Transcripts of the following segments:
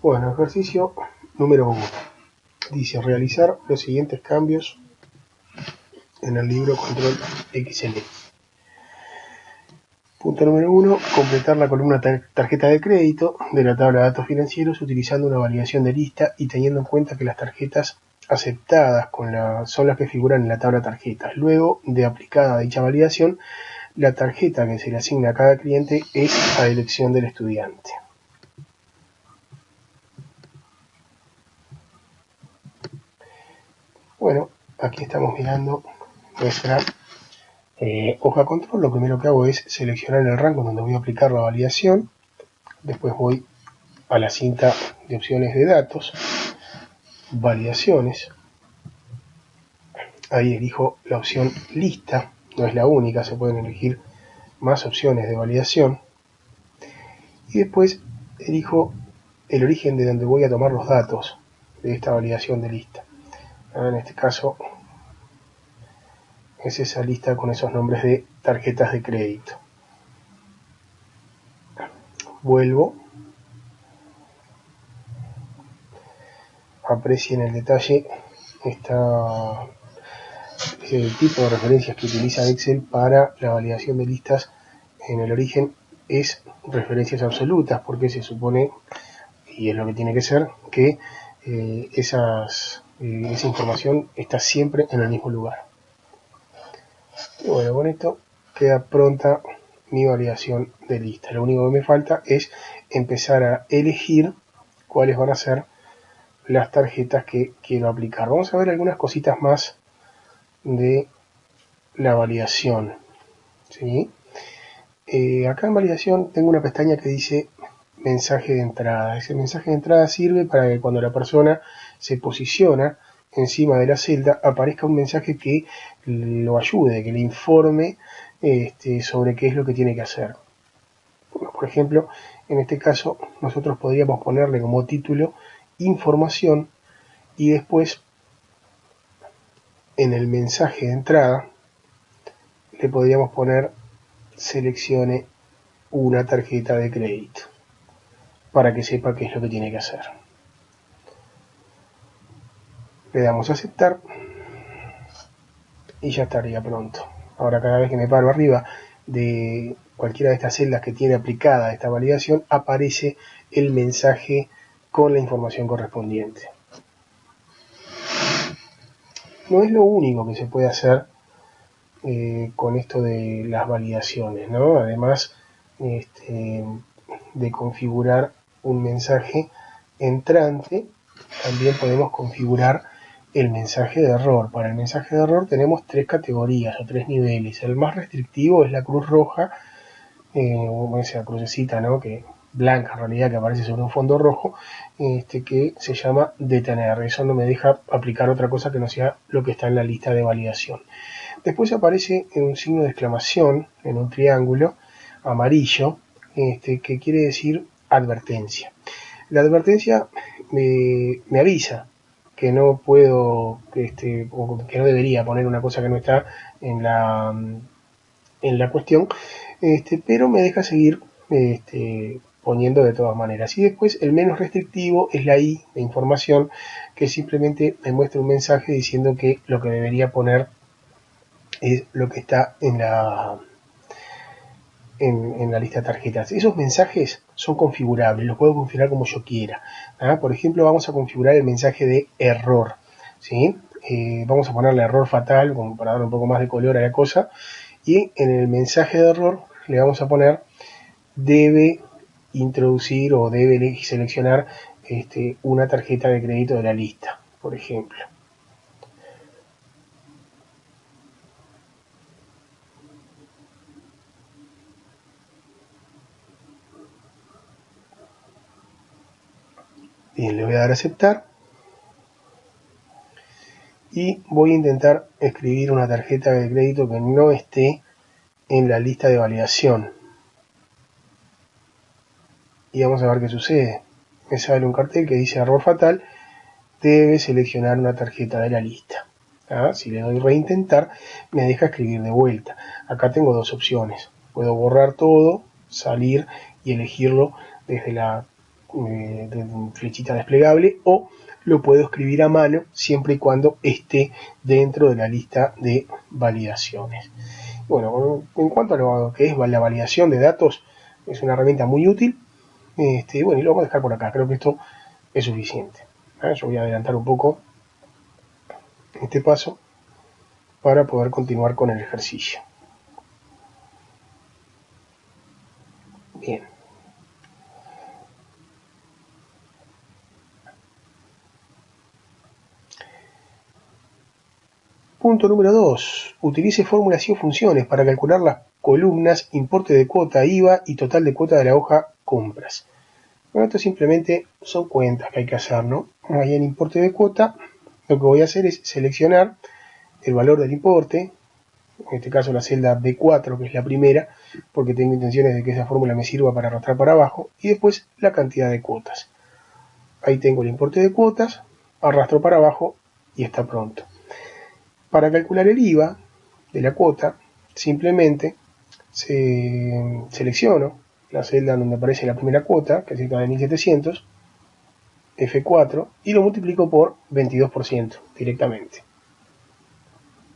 Bueno, ejercicio número 1. Dice realizar los siguientes cambios en el libro Control XL. Punto número 1. Completar la columna tarjeta de crédito de la tabla de datos financieros utilizando una validación de lista y teniendo en cuenta que las tarjetas aceptadas son las que figuran en la tabla tarjetas. Luego de aplicada dicha validación, la tarjeta que se le asigna a cada cliente es a elección del estudiante. Bueno, aquí estamos mirando nuestra hoja control. Lo primero que hago es seleccionar el rango donde voy a aplicar la validación. Después voy a la cinta de opciones de datos, validaciones. Ahí elijo la opción lista, no es la única, se pueden elegir más opciones de validación. Y después elijo el origen de donde voy a tomar los datos de esta validación de lista. En este caso es esa lista con esos nombres de tarjetas de crédito. Vuelvo, aprecien el detalle el tipo de referencias que utiliza Excel para la validación de listas. En el origen es referencias absolutas porque se supone, y es lo que tiene que ser, que esa información está siempre en el mismo lugar. Y bueno, con esto queda pronta mi validación de lista. Lo único que me falta es empezar a elegir cuáles van a ser las tarjetas que quiero aplicar. Vamos a ver algunas cositas más de la validación, ¿sí? Acá en validación tengo una pestaña que dice mensaje de entrada. Ese mensaje de entrada sirve para que cuando la persona se posiciona encima de la celda aparezca un mensaje que lo ayude, que le informe sobre qué es lo que tiene que hacer. Por ejemplo, en este caso nosotros podríamos ponerle como título información y después en el mensaje de entrada le podríamos poner seleccione una tarjeta de crédito para que sepa qué es lo que tiene que hacer. Le damos a aceptar y ya estaría pronto. Ahora cada vez que me paro arriba de cualquiera de estas celdas que tiene aplicada esta validación aparece el mensaje con la información correspondiente. No es lo único que se puede hacer con esto de las validaciones, ¿no? Además de configurar un mensaje entrante, también podemos configurar el mensaje de error. Para el mensaje de error tenemos 3 categorías o 3 niveles. El más restrictivo es la cruz roja, o esa crucecita, ¿no? Que blanca en realidad, que aparece sobre un fondo rojo, que se llama detener. Eso no me deja aplicar otra cosa que no sea lo que está en la lista de validación. Después aparece un signo de exclamación en un triángulo amarillo, que quiere decir advertencia. La advertencia me avisa que no puedo, o que no debería poner una cosa que no está en la cuestión, pero me deja seguir poniendo de todas maneras. Y después el menos restrictivo es la I de información, que simplemente me muestra un mensaje diciendo que lo que debería poner es lo que está en la lista de tarjetas. Esos mensajes son configurables, los puedo configurar como yo quiera. Por ejemplo, vamos a configurar el mensaje de error, ¿sí? Vamos a ponerle error fatal, como para dar un poco más de color a la cosa, y en el mensaje de error le vamos a poner debe introducir o debe seleccionar una tarjeta de crédito de la lista, por ejemplo. Bien, le voy a dar a aceptar y voy a intentar escribir una tarjeta de crédito que no esté en la lista de validación y vamos a ver qué sucede. Me sale un cartel que dice error fatal, debe seleccionar una tarjeta de la lista. Si le doy reintentar me deja escribir de vuelta. Acá tengo dos opciones, puedo borrar todo, salir y elegirlo desde la flechita desplegable, o lo puedo escribir a mano siempre y cuando esté dentro de la lista de validaciones. Bueno, en cuanto a lo que es la validación de datos, es una herramienta muy útil. Bueno, y lo vamos a dejar por acá, creo que esto es suficiente. Yo voy a adelantar un poco este paso para poder continuar con el ejercicio. Bien. Punto número 2. Utilice fórmulas y funciones para calcular las columnas importe de cuota IVA y total de cuota de la hoja compras. Bueno, esto simplemente son cuentas que hay que hacer, ¿no? Ahí en importe de cuota, lo que voy a hacer es seleccionar el valor del importe, en este caso la celda B4, que es la primera, porque tengo intenciones de que esa fórmula me sirva para arrastrar para abajo, y después la cantidad de cuotas. Ahí tengo el importe de cuotas, arrastro para abajo y está pronto. Para calcular el IVA de la cuota, simplemente selecciono la celda donde aparece la primera cuota, que es cerca de 1700, F4, y lo multiplico por 22% directamente.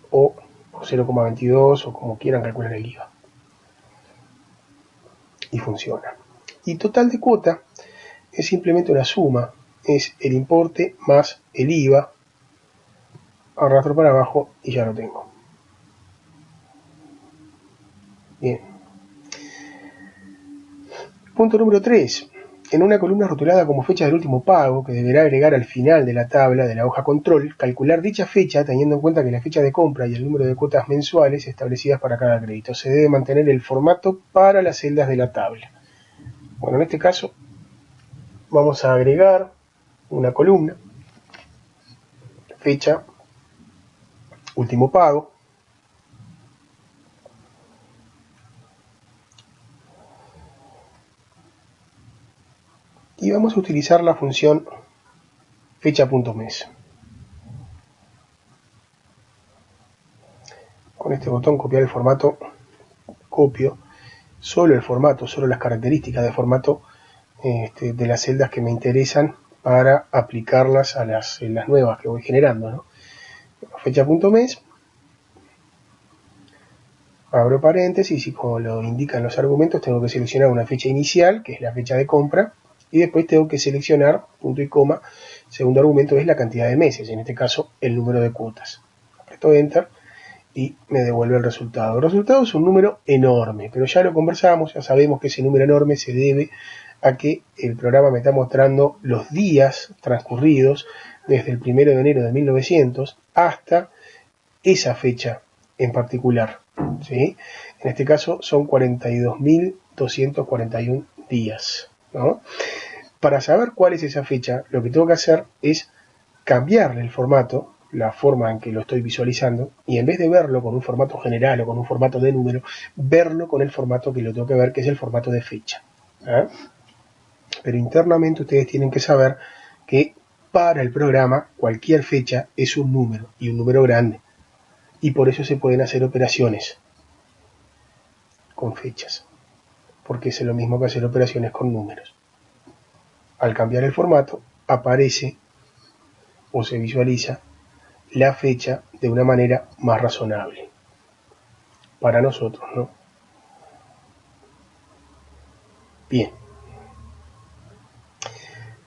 O por 0,22 o como quieran calcular el IVA. Y funciona. Y total de cuota es simplemente una suma, es el importe más el IVA, arrastro para abajo y ya lo tengo. Bien. Punto número 3. En una columna rotulada como fecha del último pago, que deberá agregar al final de la tabla de la hoja control, calcular dicha fecha teniendo en cuenta que la fecha de compra y el número de cuotas mensuales establecidas para cada crédito. Se debe mantener el formato para las celdas de la tabla. Bueno, en este caso vamos a agregar una columna, fecha, último pago, y vamos a utilizar la función fecha.mes. Con este botón copiar el formato, copio solo el formato, solo las características de formato de las celdas que me interesan para aplicarlas a las celdas nuevas que voy generando, ¿no? Fecha.mes, abro paréntesis y como lo indican los argumentos tengo que seleccionar una fecha inicial, que es la fecha de compra, y después tengo que seleccionar, punto y coma, segundo argumento es la cantidad de meses, en este caso el número de cuotas. Aprieto Enter y me devuelve el resultado. El resultado es un número enorme, pero ya lo conversamos, ya sabemos que ese número enorme se debe a que el programa me está mostrando los días transcurridos desde el 1 de enero de 1900 hasta esa fecha en particular, ¿sí? En este caso son 42.241 días, ¿no? Para saber cuál es esa fecha, lo que tengo que hacer es cambiarle el formato, la forma en que lo estoy visualizando, y en vez de verlo con un formato general o con un formato de número, verlo con el formato que lo tengo que ver, que es el formato de fecha. ¿Eh? Pero internamente ustedes tienen que saber que para el programa cualquier fecha es un número, y un número grande. Y por eso se pueden hacer operaciones con fechas, porque es lo mismo que hacer operaciones con números. Al cambiar el formato, aparece o se visualiza la fecha de una manera más razonable para nosotros, ¿no? Bien.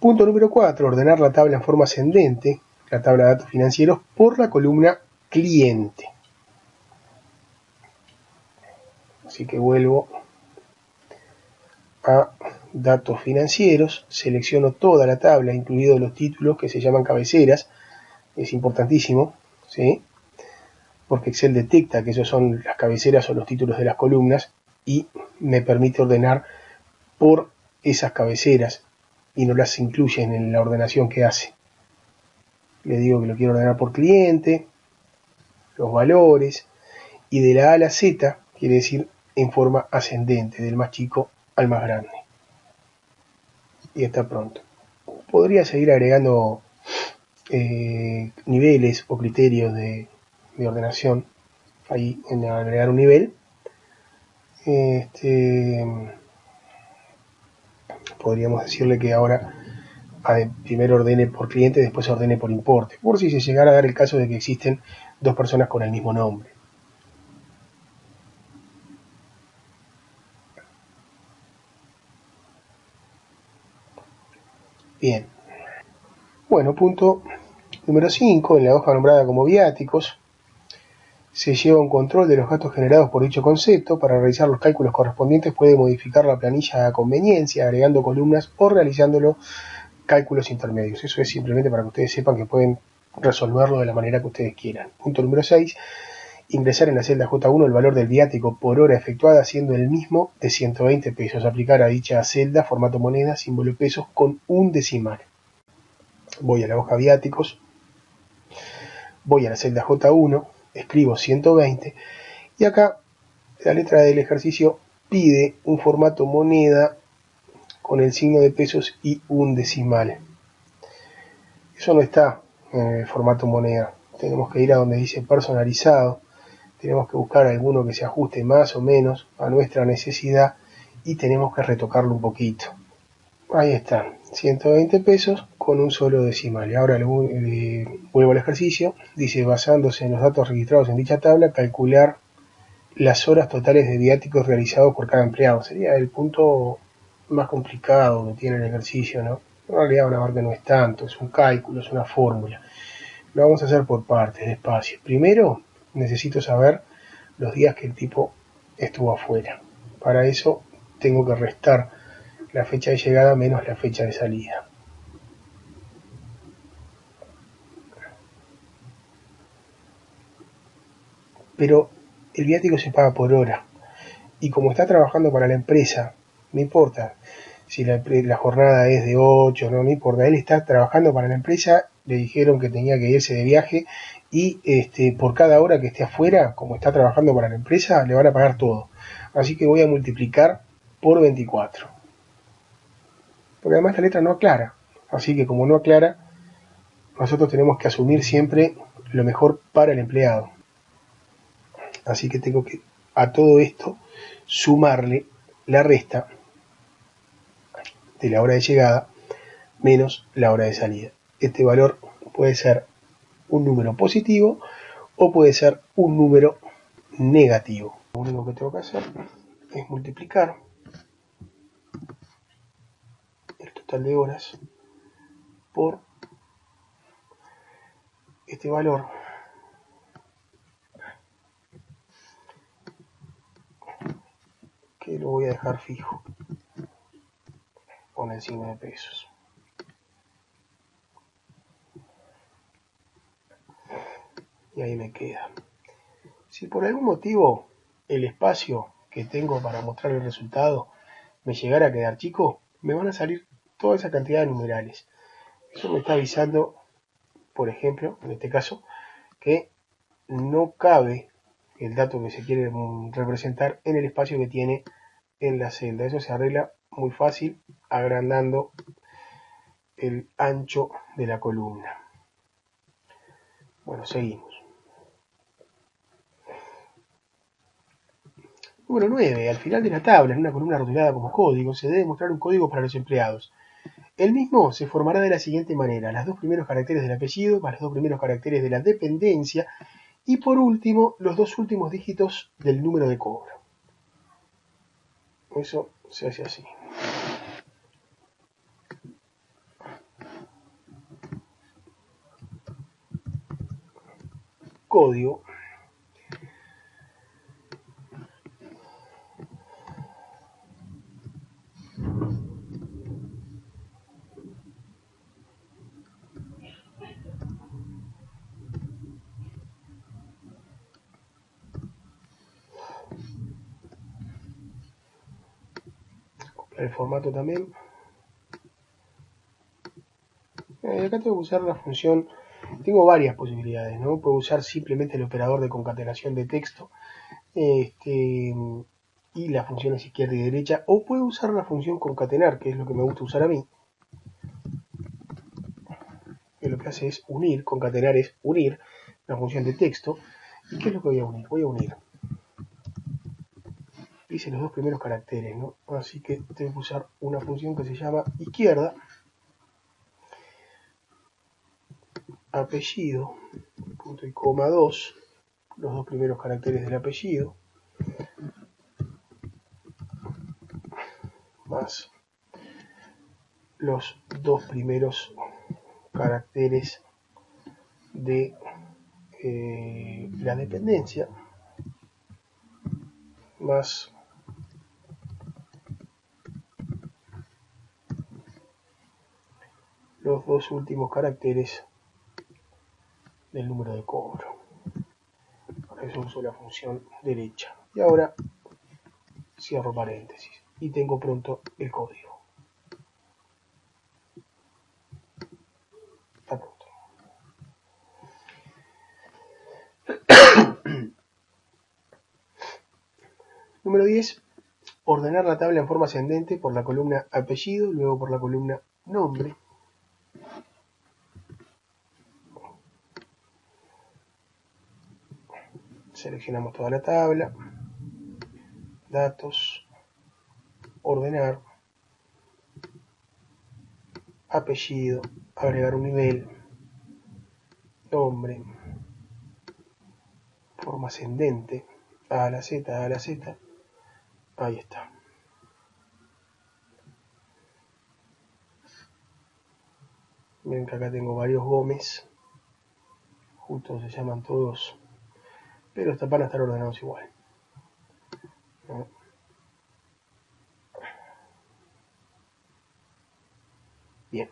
Punto número 4. Ordenar la tabla en forma ascendente, la tabla de datos financieros, por la columna cliente. Así que vuelvo a datos financieros, selecciono toda la tabla, incluidos los títulos que se llaman cabeceras. Es importantísimo, ¿sí? Porque Excel detecta que esos son las cabeceras o los títulos de las columnas y me permite ordenar por esas cabeceras y no las incluye en la ordenación que hace. Le digo que lo quiero ordenar por cliente, los valores, y de la A a la Z quiere decir en forma ascendente, del más chico al más grande. Y está pronto. Podría seguir agregando niveles o criterios de ordenación ahí en agregar un nivel. podríamos decirle que ahora primero ordene por cliente, después ordene por importe, por si se llegara a dar el caso de que existen dos personas con el mismo nombre. Bien. Bueno, punto número 5, en la hoja nombrada como viáticos, se lleva un control de los gastos generados por dicho concepto. Para realizar los cálculos correspondientes puede modificar la planilla a conveniencia, agregando columnas o realizándolo cálculos intermedios. Eso es simplemente para que ustedes sepan que pueden resolverlo de la manera que ustedes quieran. Punto número 6. Ingresar en la celda J1 el valor del viático por hora efectuada siendo el mismo de 120 pesos. Aplicar a dicha celda formato moneda, símbolo pesos con un decimal. Voy a la hoja viáticos, voy a la celda J1, escribo 120 y acá la letra del ejercicio pide un formato moneda con el signo de pesos y un decimal. Eso no está en el formato moneda. Tenemos que ir a donde dice personalizado. Tenemos que buscar alguno que se ajuste más o menos a nuestra necesidad y tenemos que retocarlo un poquito. Ahí está, 120 pesos con un solo decimal. Y ahora vuelvo al ejercicio. Dice, basándose en los datos registrados en dicha tabla, calcular las horas totales de viáticos realizados por cada empleado. Sería el punto más complicado que tiene el ejercicio, ¿no? En realidad una marca no es tanto, es un cálculo, es una fórmula. Lo vamos a hacer por partes, despacio. Primero necesito saber los días que el tipo estuvo afuera. Para eso tengo que restar la fecha de llegada menos la fecha de salida. Pero el viático se paga por hora. Y como está trabajando para la empresa, no importa si la jornada es de 8, no importa. Él está trabajando para la empresa, le dijeron que tenía que irse de viaje y por cada hora que esté afuera, como está trabajando para la empresa, le van a pagar todo. Así que voy a multiplicar por 24. Porque además la letra no aclara. Así que como no aclara, nosotros tenemos que asumir siempre lo mejor para el empleado. Así que tengo que a todo esto sumarle la resta de la hora de llegada menos la hora de salida. Este valor puede ser un número positivo o puede ser un número negativo. Lo único que tengo que hacer es multiplicar el total de horas por este valor que lo voy a dejar fijo con el signo de pesos. Y ahí me queda. Si por algún motivo el espacio que tengo para mostrar el resultado me llegara a quedar chico, me van a salir toda esa cantidad de numerales. Eso me está avisando, por ejemplo, en este caso, que no cabe el dato que se quiere representar en el espacio que tiene en la celda. Eso se arregla muy fácil agrandando el ancho de la columna. Bueno, seguimos. Número 9. Al final de la tabla, en una columna rotulada como código, se debe mostrar un código para los empleados. El mismo se formará de la siguiente manera: los 2 primeros caracteres del apellido, más los 2 primeros caracteres de la dependencia y por último los 2 últimos dígitos del número de cobro. Eso se hace así. Código. El formato también. Acá tengo que usar la función, tengo varias posibilidades, ¿no? Puedo usar simplemente el operador de concatenación de texto y las funciones izquierda y derecha, o puedo usar la función concatenar, que es lo que me gusta usar a mí, que lo que hace es unir. Concatenar es unir la función de texto. ¿Y qué es lo que voy a unir? Voy a unir hice los dos primeros caracteres, ¿no? Así que tengo que usar una función que se llama izquierda, apellido, punto y coma 2, los dos primeros caracteres del apellido, más los dos primeros caracteres de la dependencia, más los dos últimos caracteres del número de cobro. Por eso uso la función derecha. Y ahora cierro paréntesis y tengo pronto el código. Está pronto. Número 10. Ordenar la tabla en forma ascendente por la columna apellido, luego por la columna nombre. Seleccionamos toda la tabla, datos, ordenar, apellido, agregar un nivel, nombre, forma ascendente, A a la Z, ahí está. Ven que acá tengo varios Gómez, justo se llaman todos, pero van a estar ordenados igual. ¿No? Bien.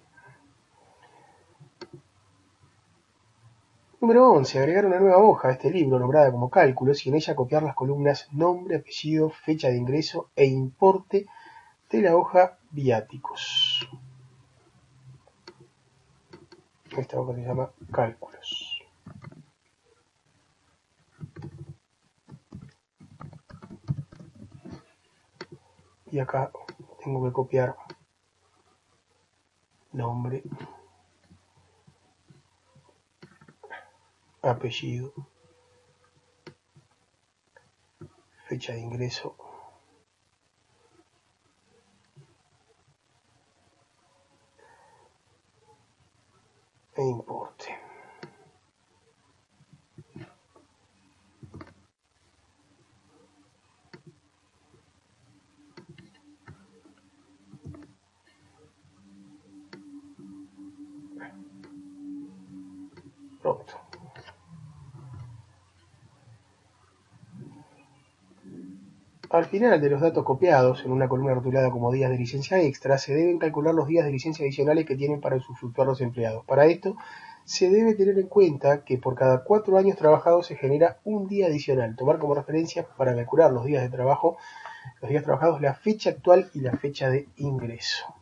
Número 11. Agregar una nueva hoja a este libro nombrada como cálculos y en ella copiar las columnas nombre, apellido, fecha de ingreso e importe de la hoja viáticos. Esta hoja se llama cálculos. Y acá tengo que copiar nombre, apellido, fecha de ingreso e importe. Pronto. Al final de los datos copiados, en una columna rotulada como días de licencia extra, se deben calcular los días de licencia adicionales que tienen para usufructuar los empleados. Para esto, se debe tener en cuenta que por cada 4 años trabajados se genera un día adicional. Tomar como referencia para calcular los días de trabajo, los días trabajados, la fecha actual y la fecha de ingreso.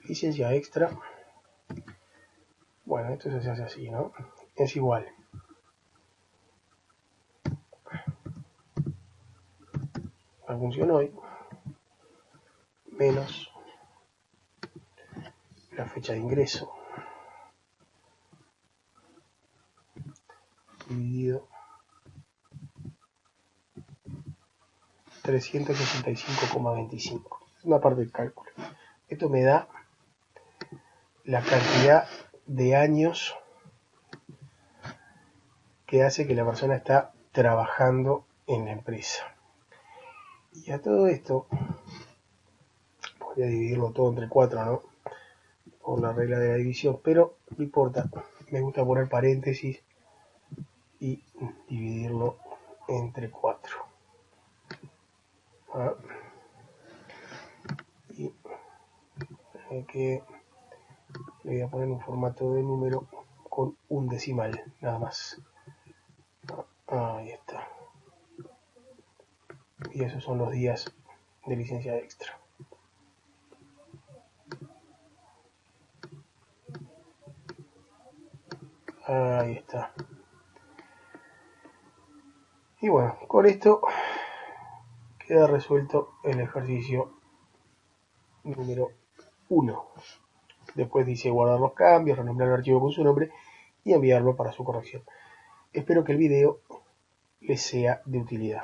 Licencia extra. Bueno, esto se hace así, ¿no? Es igual. La función hoy menos la fecha de ingreso dividido 365,25. Es una parte del cálculo. Esto me da la cantidad de años que hace que la persona está trabajando en la empresa. Y a todo esto voy a dividirlo todo entre 4, ¿no? Por la regla de la división, pero no importa, me gusta poner paréntesis y dividirlo entre 4. ¿Ah? Y que le voy a poner un formato de número con un decimal, nada más. Ahí está. Y esos son los días de licencia extra. Ahí está. Y bueno, con esto queda resuelto el ejercicio número 1. Después dice guardar los cambios, renombrar el archivo con su nombre y enviarlo para su corrección. Espero que el video les sea de utilidad.